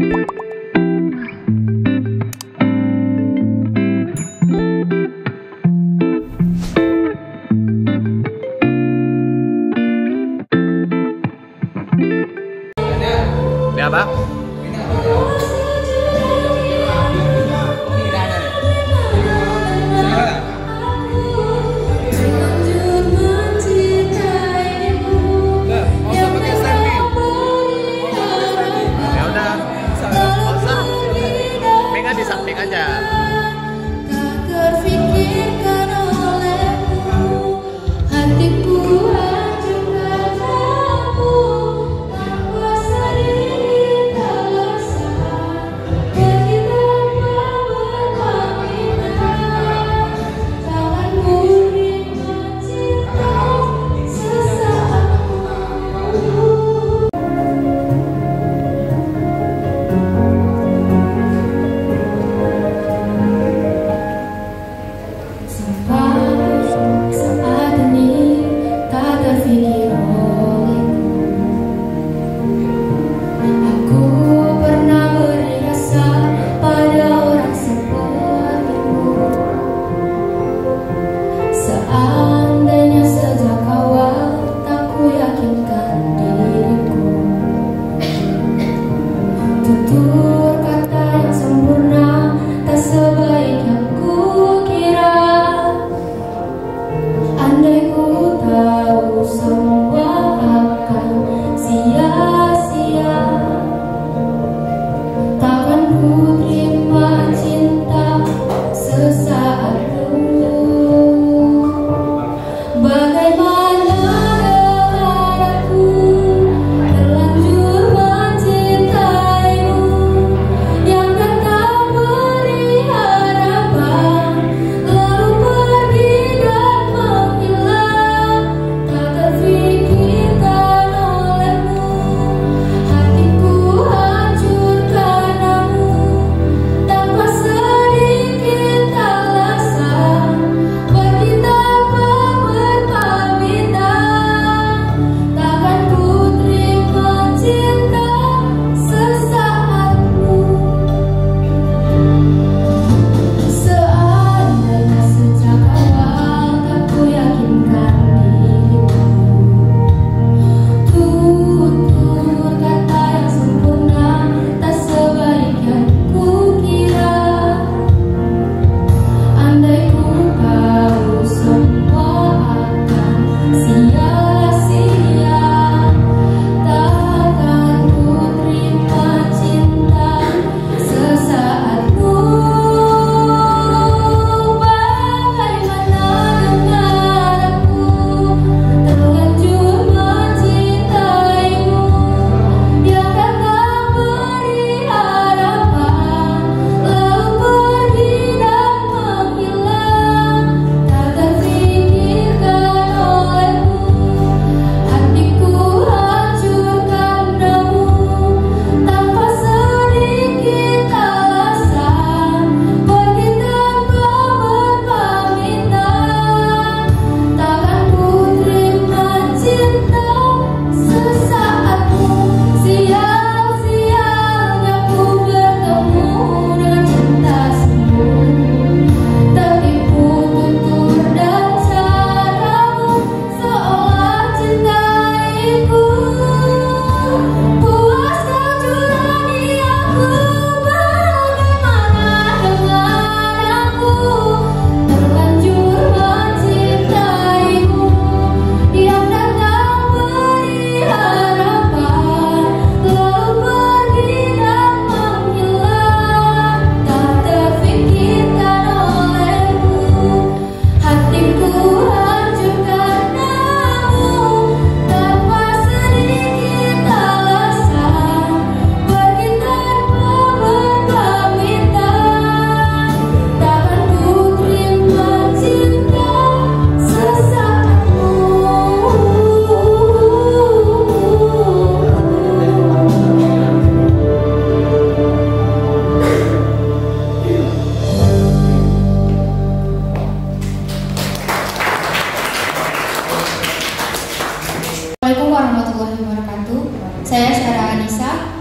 Ini apa? Ya udah, nggak usah. Mega di samping aja.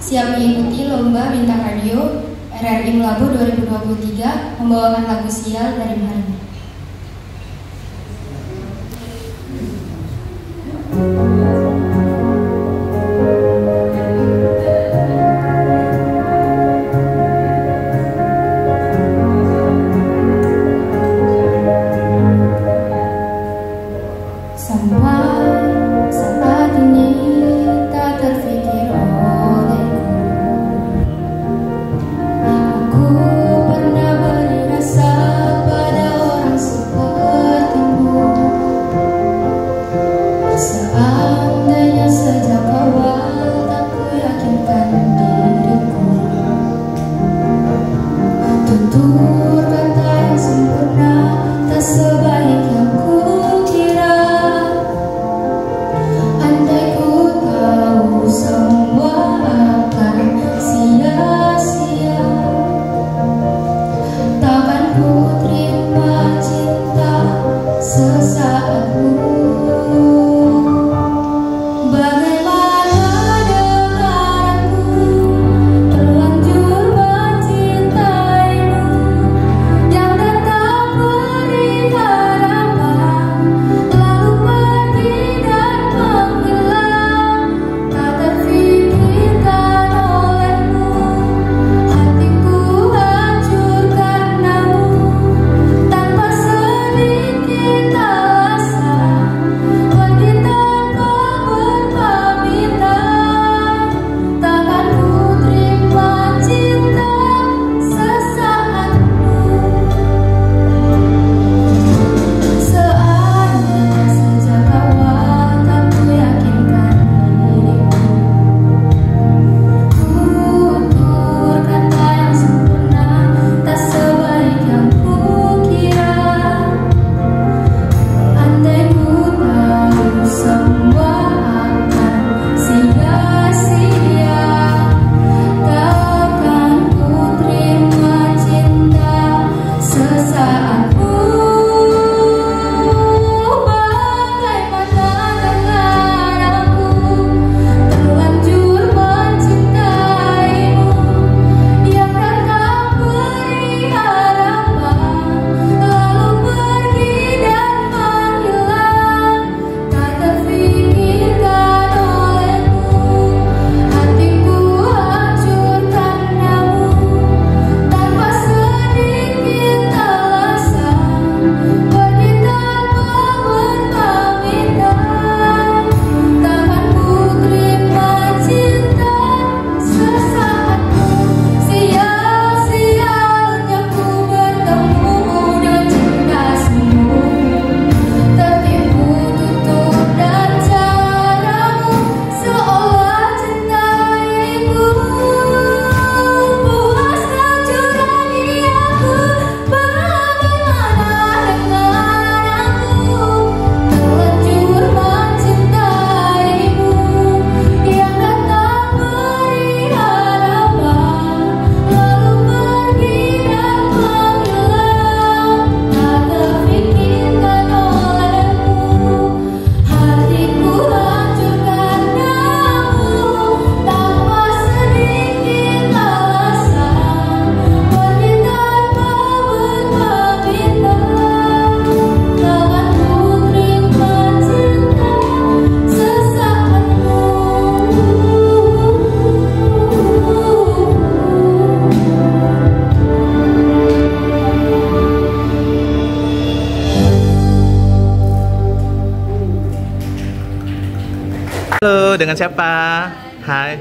siap mengikuti Lomba Bintang Radio RRI Melabu 2023 membawakan lagu Sial dari Maharani. Halo, dengan siapa? Hai.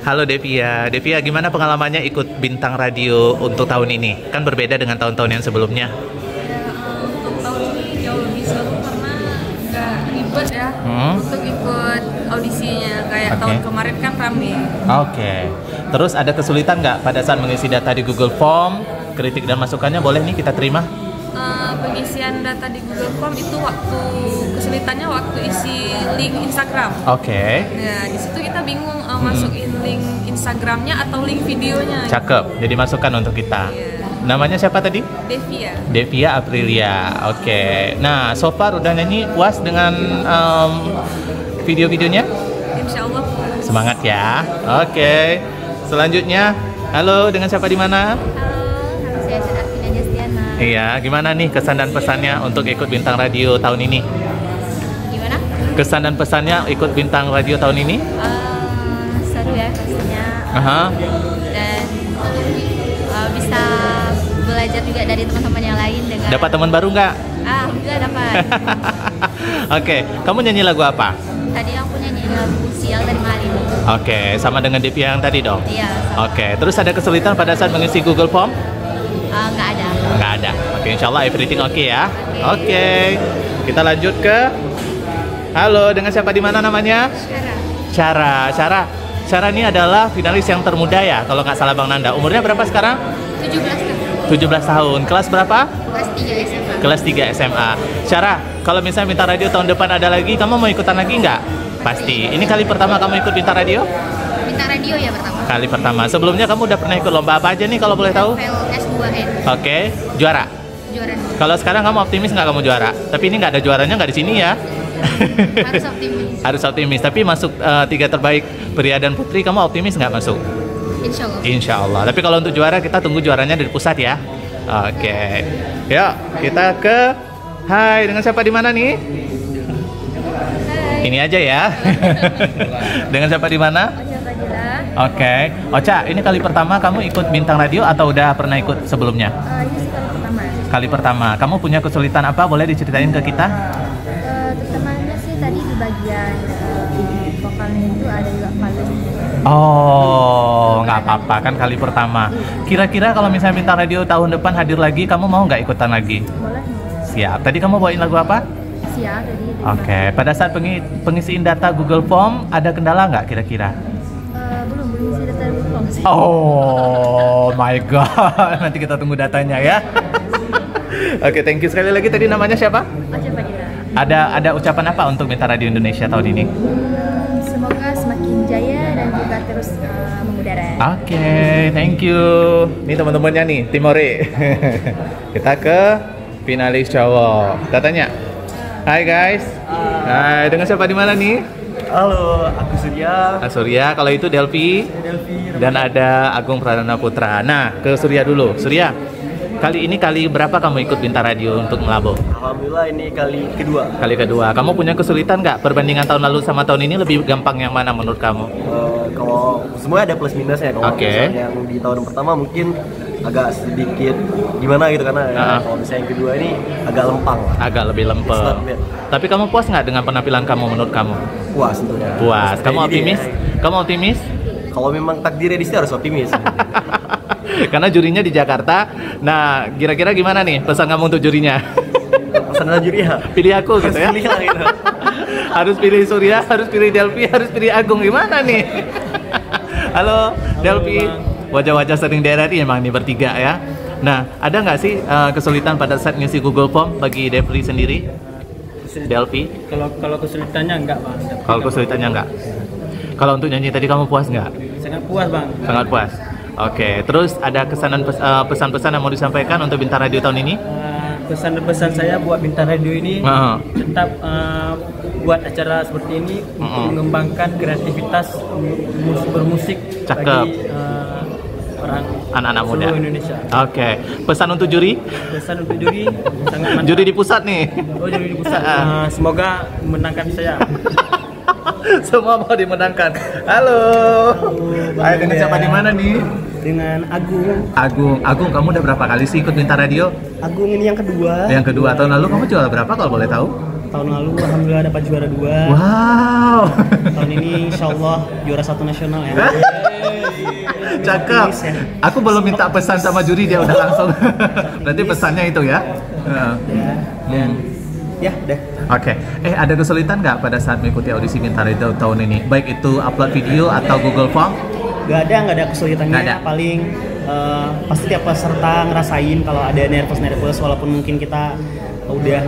Halo Devia. Devia, gimana pengalamannya ikut Bintang Radio untuk tahun ini? Kan berbeda dengan tahun-tahun yang sebelumnya. Untuk tahun ini jauh lebih seru karena nggak ribet ya untuk ikut audisinya kayak tahun kemarin kan rame. Oke. Terus ada kesulitan nggak pada saat mengisi data di Google Form? Kritik dan masukannya boleh nih kita terima? Pengisian data di Google Form itu kesulitannya waktu isi link Instagram. Oke. Ya, di situ kita bingung masukin link Instagramnya atau link videonya. Cakep. Jadi masukan untuk kita. Iya. Namanya siapa tadi? Devia. Devia Aprilia. Oke. Nah, so far udah nyanyi puas dengan video-videonya? Insya Allah puas. Semangat ya. Oke. Selanjutnya, halo, dengan siapa di mana? Halo, saya Arvina Jastiana. Iya, gimana nih kesan dan pesannya untuk ikut Bintang Radio tahun ini? Gimana? Kesan dan pesannya ikut Bintang Radio tahun ini? Seru ya pastinya. Aha. Dan bisa belajar juga dari teman-teman yang lain dengan. Dapat teman baru nggak? Juga dapat. Oke, kamu nyanyi lagu apa? Tadi aku nyanyi lagu Sial dari Malini. Oke, sama dengan Devia yang tadi dong? Iya. Sama. Oke, terus ada kesulitan pada saat mengisi Google Form? Nggak ada. Nggak ada. Oke, insya Allah everything oke ya. Oke, kita lanjut ke. Halo, dengan siapa di mana namanya? Syara ini adalah finalis yang termuda ya, kalau nggak salah Bang Nanda. Umurnya berapa sekarang? 17 tahun. 17 tahun. Kelas berapa? Kelas 3 SMA. Kelas 3 SMA. Syara, kalau misalnya Bintang Radio tahun depan ada lagi, kamu mau ikutan lagi nggak? Pasti. Ini kali pertama kamu ikut Bintang Radio? Bintang Radio ya pertama. Kali pertama. Sebelumnya kamu udah pernah ikut lomba apa aja nih kalau boleh tahu? S2N. Oke, juara. Juara 2. Kalau sekarang kamu optimis nggak kamu juara? Tapi ini nggak ada juaranya, nggak di sini ya. Harus optimis. Harus optimis. Tapi masuk 3 terbaik pria dan putri, kamu optimis nggak masuk? Insya Allah. Insya Allah. Tapi kalau untuk juara kita tunggu juaranya dari pusat ya. Oke. Yuk kita ke. Hai, dengan siapa di mana nih? Hai. Ini aja ya. Dengan siapa di mana? Ocha Fadila. Oke. Ocha, ini kali pertama kamu ikut Bintang Radio atau udah pernah ikut sebelumnya? Ini sih kali pertama. Kali pertama. Kamu punya kesulitan apa? Boleh diceritain ke kita? Terutamanya sih tadi di bagian vokalnya itu ada juga falsetto. Oh, nggak apa-apa kan kali pertama. Kira-kira kalau misalnya Bintang Radio tahun depan hadir lagi, kamu mau nggak ikutan lagi? Boleh. Siap. Tadi kamu bawain lagu apa? Siap tadi. Oke. Pada saat pengisiin data Google Form, ada kendala nggak kira-kira? Belum isi data belum sih. Oh my god. Nanti kita tunggu datanya ya. Oke, thank you sekali lagi. Tadi namanya siapa? Ocha Fadila. Ada ucapan apa untuk Bintang Radio Indonesia tahun ini? Semoga semakin jaya dan juga terus mengudara. Oke, thank you. Ini teman-temannya nih, Timore. Kita ke finalis cowok. Kita tanya. Hai guys. Hai, dengan siapa di mana nih? Halo, aku Surya. Surya, kalau itu Delvi. Dan ada Agung Pradana Putra. Nah, ke Surya dulu. Surya, kali berapa kamu ikut Bintang Radio untuk Melabo? Alhamdulillah ini kali kedua. Kali kedua. Kamu punya kesulitan nggak? Perbandingan tahun lalu sama tahun ini lebih gampang yang mana menurut kamu? Kalau semuanya ada plus minusnya. Kalau misalnya yang di tahun pertama mungkin agak sedikit gimana gitu karena kalau misalnya yang kedua ini agak lempang. Agak lebih lempeng. Tapi kamu puas nggak dengan penampilan kamu menurut kamu? Puas tentunya. Puas. Kamu optimis? Kamu optimis? Kalau memang takdirnya di sini harus optimis. Karena jurinya di Jakarta. Nah, kira-kira gimana nih pesan kamu untuk jurinya? Pesan juri ya? Pilih aku gitu ya? Pilih lah gitu. Harus pilih Surya, harus pilih Delvi, harus pilih Agung. Gimana nih? Halo, Delvi. Wajah-wajah sering daerah ini emang nih bertiga ya. Nah, ada nggak sih kesulitan pada saat ngisi Google Form bagi Delvi sendiri? Delvi? Kalau kesulitannya enggak, Bang. Kalau kesulitannya enggak? Kalau untuk nyanyi tadi kamu puas nggak? Sangat puas, Bang. Sangat puas. Oke, terus ada kesan dan pesan-pesan yang mau disampaikan untuk Bintang Radio tahun ini? Pesan dan pesan saya buat Bintang Radio ini tetap buat acara seperti ini untuk mengembangkan kreativitas bermusik bagi orang anak-anak muda seluruh Indonesia. Oke, pesan untuk juri? Pesan untuk juri sangat mantap. Juri di pusat nih. Oh, juri di pusat. Semoga menangkan saya. Semua mau dimenangkan. Halo. Ayo, dengan siapa di mana nih? Dengan Agung. Agung, kamu udah berapa kali sih ikut Bintang Radio? Agung ini yang kedua. Yang kedua. Tahun lalu kamu juara berapa kalau boleh tahu? Tahun lalu alhamdulillah dapat juara 2. Wow. Tahun ini insyaallah juara 1 nasional ya. Cakep. Aku belum minta pesan sama juri, dia udah langsung. Berarti pesannya itu ya. Ya, deh. Oke. Ada kesulitan nggak pada saat mengikuti audisi Bintang Radio tahun ini? Baik itu upload video atau Google Form? Nggak ada kesulitannya. Nggak ada. Paling pasti tiap peserta ngerasain kalau ada nervous walaupun mungkin kita udah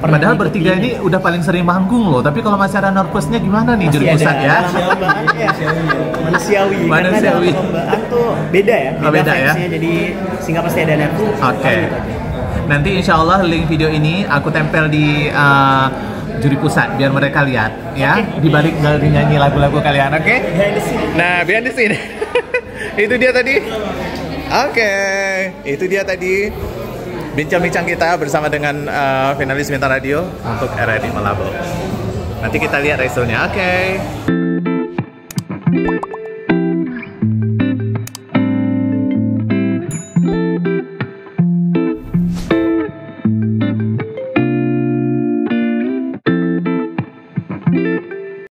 pernah. Padahal bertiga ini udah paling sering manggung loh. Tapi kalau masih ada nervousnya gimana nih juri pusat ya? Manusiawi. Karena dalam perlombaan tuh beda ya. Beda ya. Jadi sehingga pasti ada nervous. Oke. Nanti insya Allah link video ini aku tempel di juri pusat biar mereka lihat ya, di balik nyanyi lagu-lagu kalian, oke? Nah, behind the scene. Itu dia tadi. Oke, itu dia tadi bincang-bincang kita bersama dengan finalis Bintang Radio untuk RRI Malabo. Nanti kita lihat resulnya, oke?